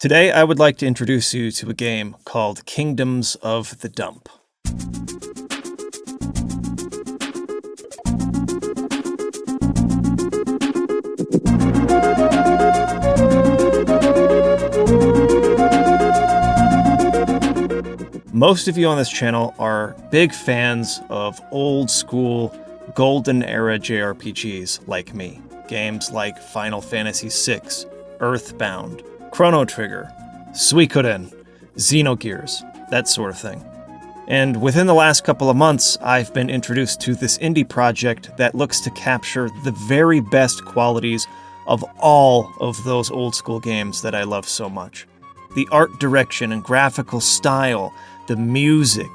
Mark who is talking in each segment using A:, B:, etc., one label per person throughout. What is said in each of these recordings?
A: Today, I would like to introduce you to a game called Kingdoms of the Dump. Most of you on this channel are big fans of old school, golden era JRPGs like me. Games like Final Fantasy VI, Earthbound, Chrono Trigger, Suikoden, Xenogears, that sort of thing. And within the last couple of months, I've been introduced to this indie project that looks to capture the very best qualities of all of those old school games that I love so much. The art direction and graphical style, the music,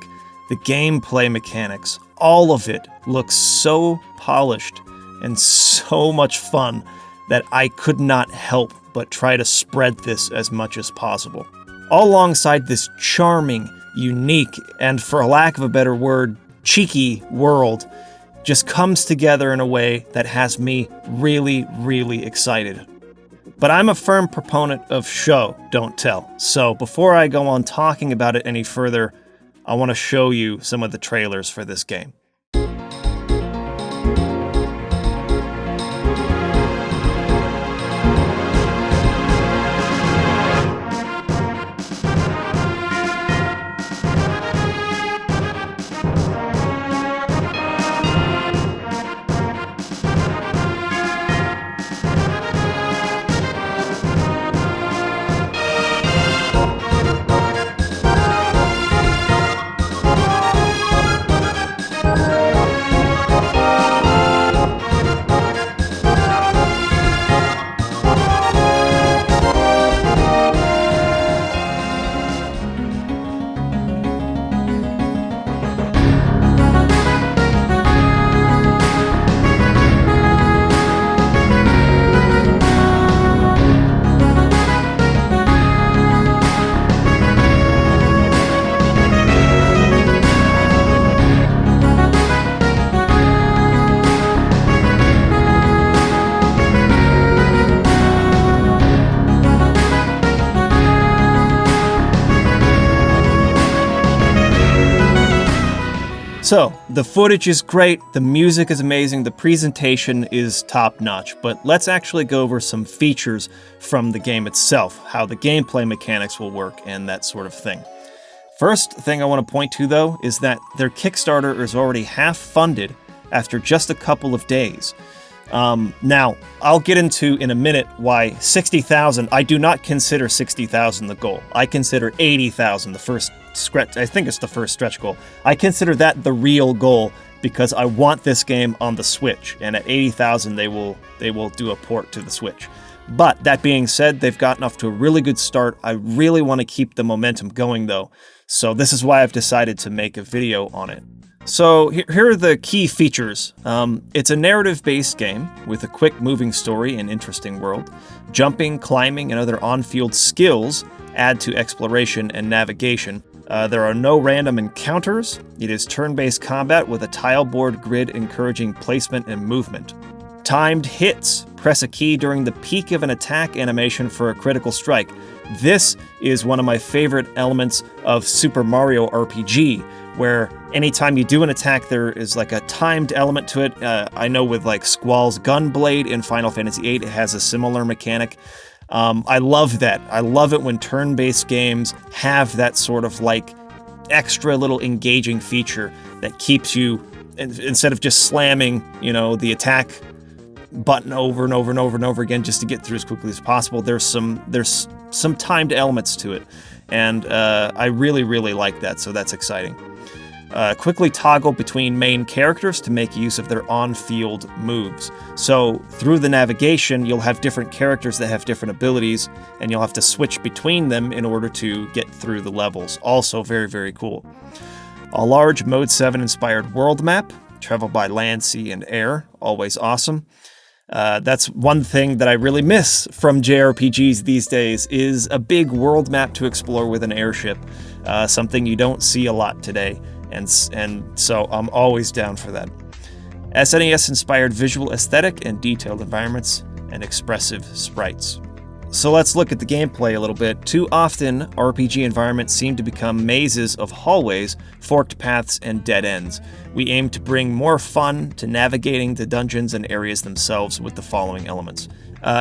A: the gameplay mechanics, all of it looks so polished and so much fun that I could not help but try to spread this as much as possible. All alongside this charming, unique, and for a lack of a better word, cheeky world just comes together in a way that has me really, really excited. But I'm a firm proponent of show, don't tell. So before I go on talking about it any further, I want to show you some of the trailers for this game. So, the footage is great, the music is amazing, the presentation is top-notch, but let's actually go over some features from the game itself, how the gameplay mechanics will work, and that sort of thing. First thing I want to point to, though, is that their Kickstarter is already half funded after just a couple of days. Now, I'll get into in a minute why 60,000, I do not consider 60,000 the goal. I consider 80,000 the first stretch. I think it's the first stretch goal. I consider that the real goal because I want this game on the Switch, and at 80,000 they will do a port to the Switch. But that being said, they've gotten off to a really good start. I really want to keep the momentum going though, so this is why I've decided to make a video on it. So here are the key features. It's a narrative-based game with a quick moving story and interesting world. Jumping, climbing, and other on-field skills add to exploration and navigation. There are no random encounters. It is turn-based combat with a tile board grid encouraging placement and movement. Timed hits. Press a key during the peak of an attack animation for a critical strike. This is one of my favorite elements of Super Mario RPG, where anytime you do an attack, there is like a timed element to it. I know with like Squall's Gunblade in Final Fantasy VIII, it has a similar mechanic. I love that. I love it when turn-based games have that sort of like extra little engaging feature that keeps you, instead of just slamming, the attack button over and over and over and over again just to get through as quickly as possible. There's some timed elements to it, and I really, really like that, so that's exciting. Quickly toggle between main characters to make use of their on-field moves. So through the navigation, you'll have different characters that have different abilities, and you'll have to switch between them in order to get through the levels. Also very, very cool. A large Mode 7 inspired world map, travel by land, sea, and air, always awesome. That's one thing that I really miss from JRPGs these days, is a big world map to explore with an airship, something you don't see a lot today. And so I'm always down for that. SNES-inspired visual aesthetic and detailed environments and expressive sprites. So let's look at the gameplay a little bit. Too often, RPG environments seem to become mazes of hallways, forked paths, and dead ends. We aim to bring more fun to navigating the dungeons and areas themselves with the following elements.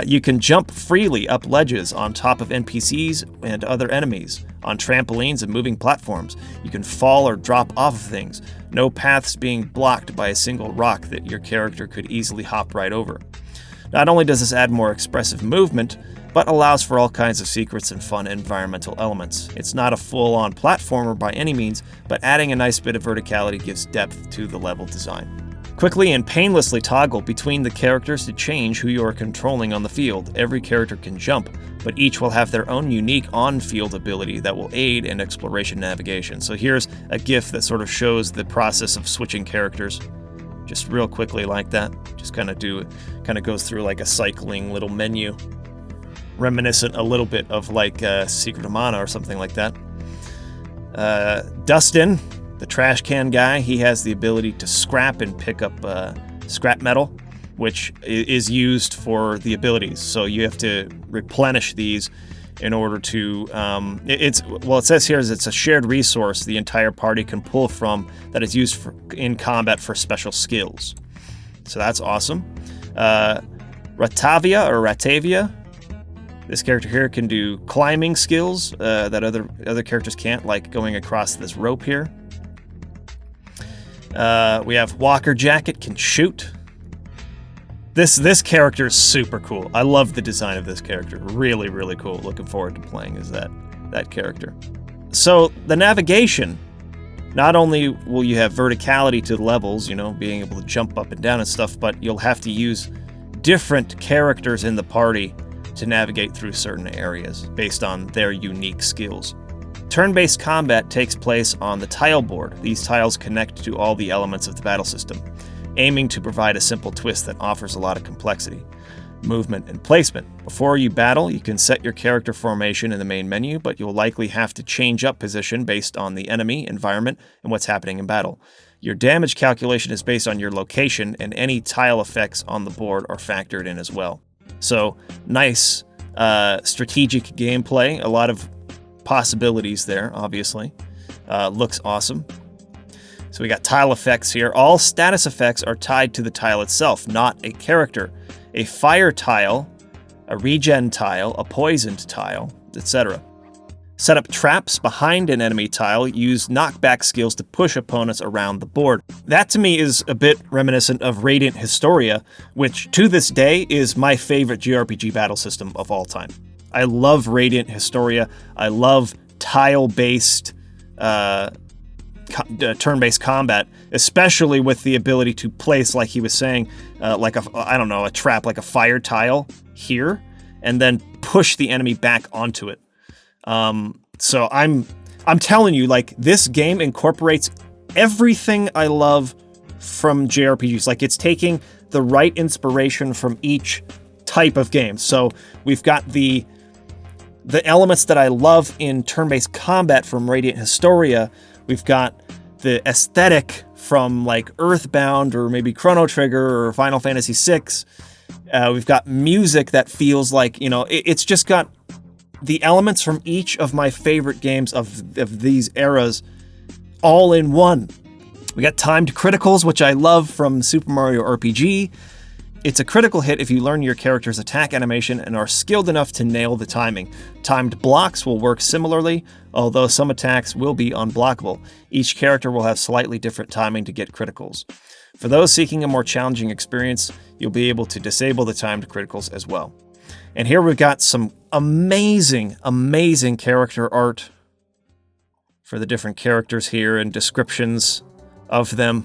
A: You can jump freely up ledges on top of NPCs and other enemies, on trampolines and moving platforms. You can fall or drop off of things, no paths being blocked by a single rock that your character could easily hop right over. Not only does this add more expressive movement, but allows for all kinds of secrets and fun environmental elements. It's not a full-on platformer by any means, but adding a nice bit of verticality gives depth to the level design. Quickly and painlessly toggle between the characters to change who you are controlling on the field. Every character can jump, but each will have their own unique on-field ability that will aid in exploration navigation. So here's a GIF that sort of shows the process of switching characters. Just real quickly like that. Just kind of goes through like a cycling little menu. Reminiscent a little bit of like Secret of Mana or something like that. Dustin, the trash can guy, he has the ability to scrap and pick up scrap metal, which is used for the abilities. So you have to replenish these in order to, it says here is it's a shared resource the entire party can pull from that is used in combat for special skills. So that's awesome. Ratavia, this character here can do climbing skills that other characters can't, like going across this rope here. We have Walker Jacket, can shoot. This character is super cool. I love the design of this character. Really, really cool. Looking forward to playing as that character. So the navigation, not only will you have verticality to the levels, being able to jump up and down and stuff, but you'll have to use different characters in the party to navigate through certain areas based on their unique skills. Turn-based combat takes place on the tile board. These tiles connect to all the elements of the battle system, aiming to provide a simple twist that offers a lot of complexity, movement, and placement. Before you battle, you can set your character formation in the main menu, but you'll likely have to change up position based on the enemy, environment, and what's happening in battle. Your damage calculation is based on your location, and any tile effects on the board are factored in as well. So, nice strategic gameplay, a lot of possibilities there, obviously. Looks awesome. So we got tile effects here. All status effects are tied to the tile itself, not a character. A fire tile, a regen tile, a poisoned tile, etc. Set up traps behind an enemy tile. Use knockback skills to push opponents around the board. That to me is a bit reminiscent of Radiant Historia, which to this day is my favorite JRPG battle system of all time. I love Radiant Historia. I love tile-based turn-based combat, especially with the ability to place, like he was saying, like a trap, like a fire tile here, and then push the enemy back onto it. So I'm telling you, like, this game incorporates everything I love from JRPGs. Like, it's taking the right inspiration from each type of game. So we've got the elements that I love in turn-based combat from Radiant Historia. We've got the aesthetic from like Earthbound or maybe Chrono Trigger or Final Fantasy VI. We've got music that feels like, it's just got the elements from each of my favorite games of these eras all in one. We got timed criticals, which I love from Super Mario RPG. It's a critical hit if you learn your character's attack animation and are skilled enough to nail the timing. Timed blocks will work similarly, although some attacks will be unblockable. Each character will have slightly different timing to get criticals. For those seeking a more challenging experience, you'll be able to disable the timed criticals as well. And here we've got some amazing, amazing character art for the different characters here and descriptions of them.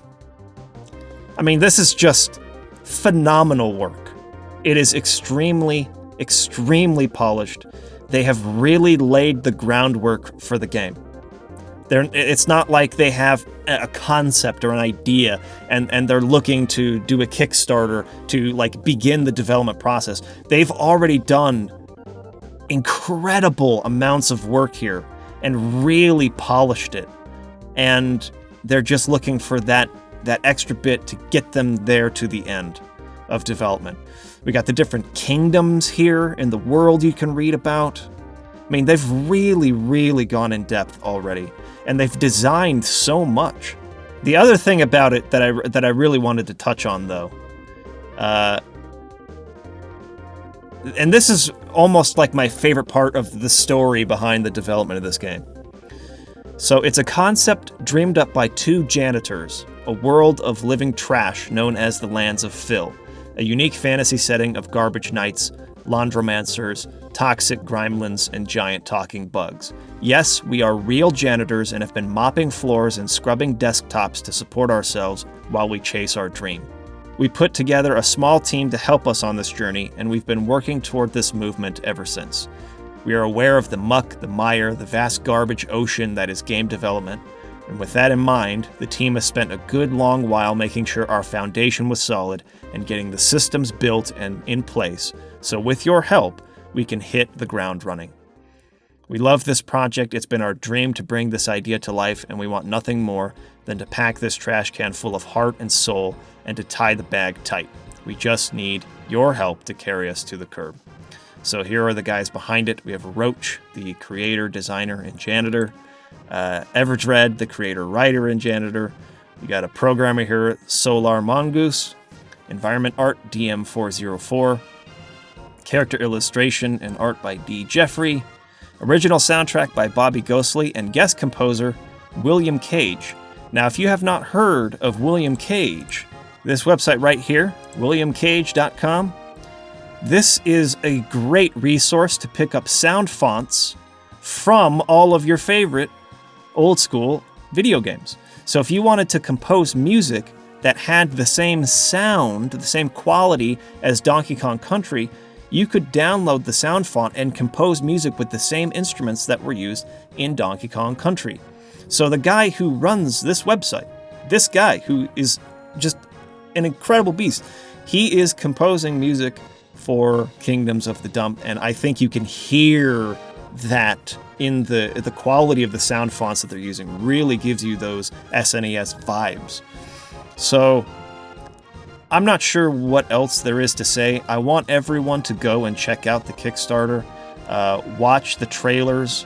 A: I mean, this is just phenomenal work. It is extremely, extremely polished. They have really laid the groundwork for the game. It's not like they have a concept or an idea and they're looking to do a Kickstarter to like begin the development process. They've already done incredible amounts of work here and really polished it. And they're just looking for that extra bit to get them there to the end of development. We got the different kingdoms here in the world you can read about. I mean, they've really, really gone in depth already, and they've designed so much. The other thing about it that I really wanted to touch on, though, and this is almost like my favorite part of the story behind the development of this game. So it's a concept dreamed up by two janitors, a world of living trash known as the Lands of Phil, a unique fantasy setting of garbage knights, laundromancers, toxic gremlins, and giant talking bugs. Yes, we are real janitors and have been mopping floors and scrubbing desktops to support ourselves while we chase our dream. We put together a small team to help us on this journey, and we've been working toward this movement ever since. We are aware of the muck, the mire, the vast garbage ocean that is game development, and with that in mind, the team has spent a good long while making sure our foundation was solid and getting the systems built and in place, so with your help, we can hit the ground running. We love this project. It's been our dream to bring this idea to life, and we want nothing more than to pack this trash can full of heart and soul and to tie the bag tight. We just need your help to carry us to the curb. So here are the guys behind it. We have Roach, the creator, designer, and janitor. Everdread, the creator, writer, and janitor. We got a programmer here, Solar Mongoose. Environment art, DM404. Character illustration and art by D. Jeffrey. Original soundtrack by Bobby Ghostly and guest composer William Cage. Now, if you have not heard of William Cage, this website right here, williamcage.com, this is a great resource to pick up sound fonts from all of your favorite old school video games. So if you wanted to compose music that had the same sound, the same quality as Donkey Kong Country, you could download the sound font and compose music with the same instruments that were used in Donkey Kong Country. So the guy who runs this website, this guy who is just an incredible beast, he is composing music for Kingdoms of the Dump, and I think you can hear that in the quality of the sound fonts that they're using. Really gives you those SNES vibes. So I'm not sure what else there is to say. I want everyone to go and check out the Kickstarter, watch the trailers,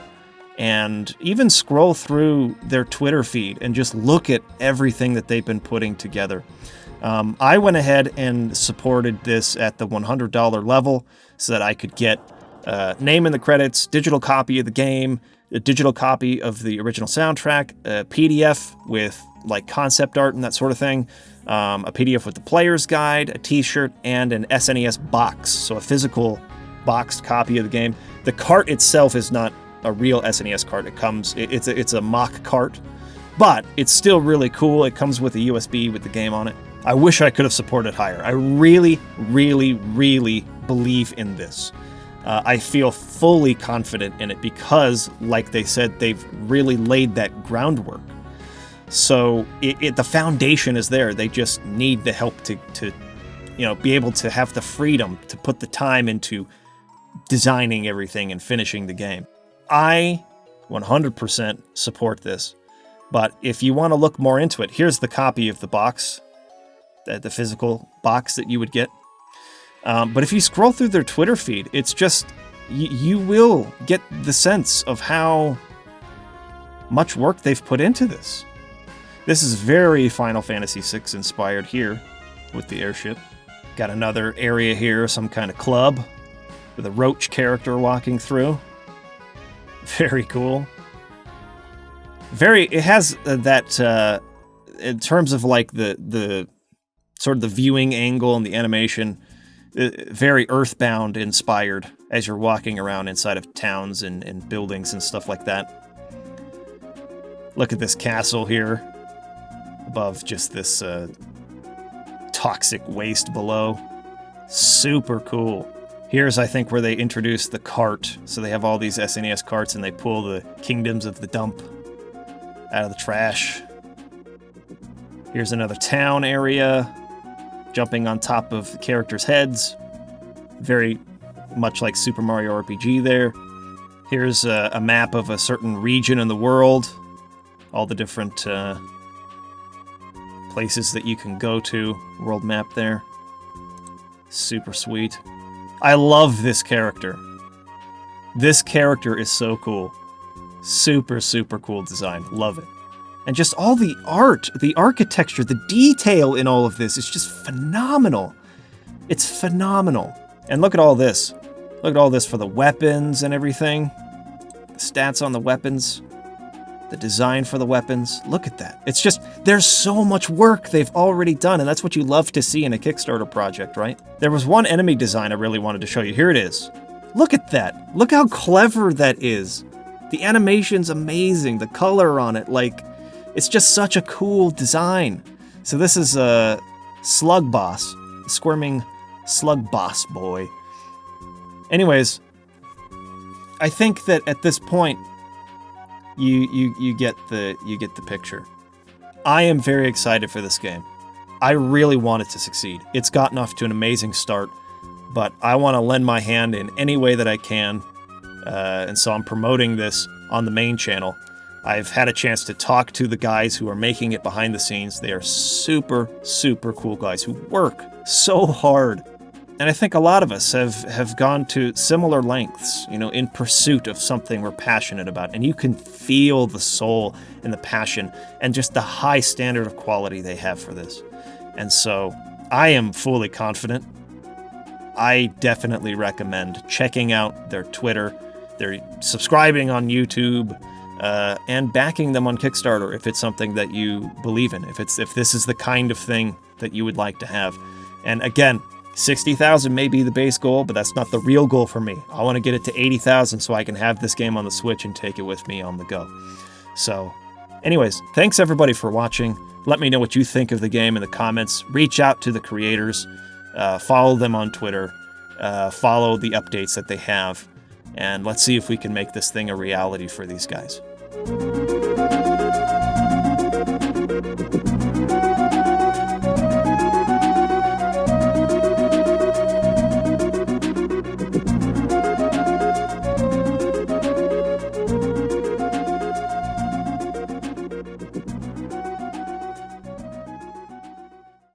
A: and even scroll through their Twitter feed and just look at everything that they've been putting together. I went ahead and supported this at the $100 level so that I could get name in the credits, digital copy of the game, a digital copy of the original soundtrack, a PDF with like concept art and that sort of thing, a PDF with the player's guide, a t-shirt, and an SNES box, so a physical boxed copy of the game. The cart itself is not a real SNES cart. It's a mock cart, but it's still really cool. It comes with a USB with the game on it. I wish I could have supported higher. I really, really, really believe in this. I feel fully confident in it because, like they said, they've really laid that groundwork. So the foundation is there. They just need the help to be able to have the freedom to put the time into designing everything and finishing the game. I 100% support this. But if you want to look more into it, here's the copy of the box, the physical box that you would get. But if you scroll through their Twitter feed, it's just, you will get the sense of how much work they've put into this. This is very Final Fantasy VI inspired here with the airship. Got another area here, some kind of club with a Roach character walking through. Very cool. It has that, in terms of like the sort of the viewing angle and the animation, very Earthbound inspired as you're walking around inside of towns and buildings and stuff like that. Look at this castle here above just this toxic waste below. Super cool. Here's, I think, where they introduce the cart. So they have all these SNES carts and they pull the Kingdoms of the Dump out of the trash. Here's another town area, jumping on top of the characters' heads. Very much like Super Mario RPG there. Here's a map of a certain region in the world. All the different places that you can go to. World map there. Super sweet. I love this character. This character is so cool. Super, super cool design. Love it. And just all the art, the architecture, the detail in all of this is just phenomenal. It's phenomenal. And look at all this. Look at all this for the weapons and everything. The stats on the weapons. The design for the weapons. Look at that. It's just, there's so much work they've already done, and that's what you love to see in a Kickstarter project, right? There was one enemy design I really wanted to show you. Here it is. Look at that. Look how clever that is. The animation's amazing. The color on it, like, it's just such a cool design. So this is a slug boss, a squirming slug boss boy. Anyways, I think that at this point, you get the picture. I am very excited for this game. I really want it to succeed. It's gotten off to an amazing start, but I want to lend my hand in any way that I can, and so I'm promoting this on the main channel. I've had a chance to talk to the guys who are making it behind the scenes. They are super, super cool guys who work so hard. And I think a lot of us have gone to similar lengths, you know, in pursuit of something we're passionate about. And you can feel the soul and the passion and just the high standard of quality they have for this. And so I am fully confident. I definitely recommend checking out their Twitter, their subscribing on YouTube, and backing them on Kickstarter if it's something that you believe in, if this is the kind of thing that you would like to have. And again, 60,000 may be the base goal, but that's not the real goal for me. I want to get it to 80,000 so I can have this game on the Switch and take it with me on the go. So, anyways, thanks everybody for watching. Let me know what you think of the game in the comments. Reach out to the creators, follow them on Twitter, follow the updates that they have, and let's see if we can make this thing a reality for these guys.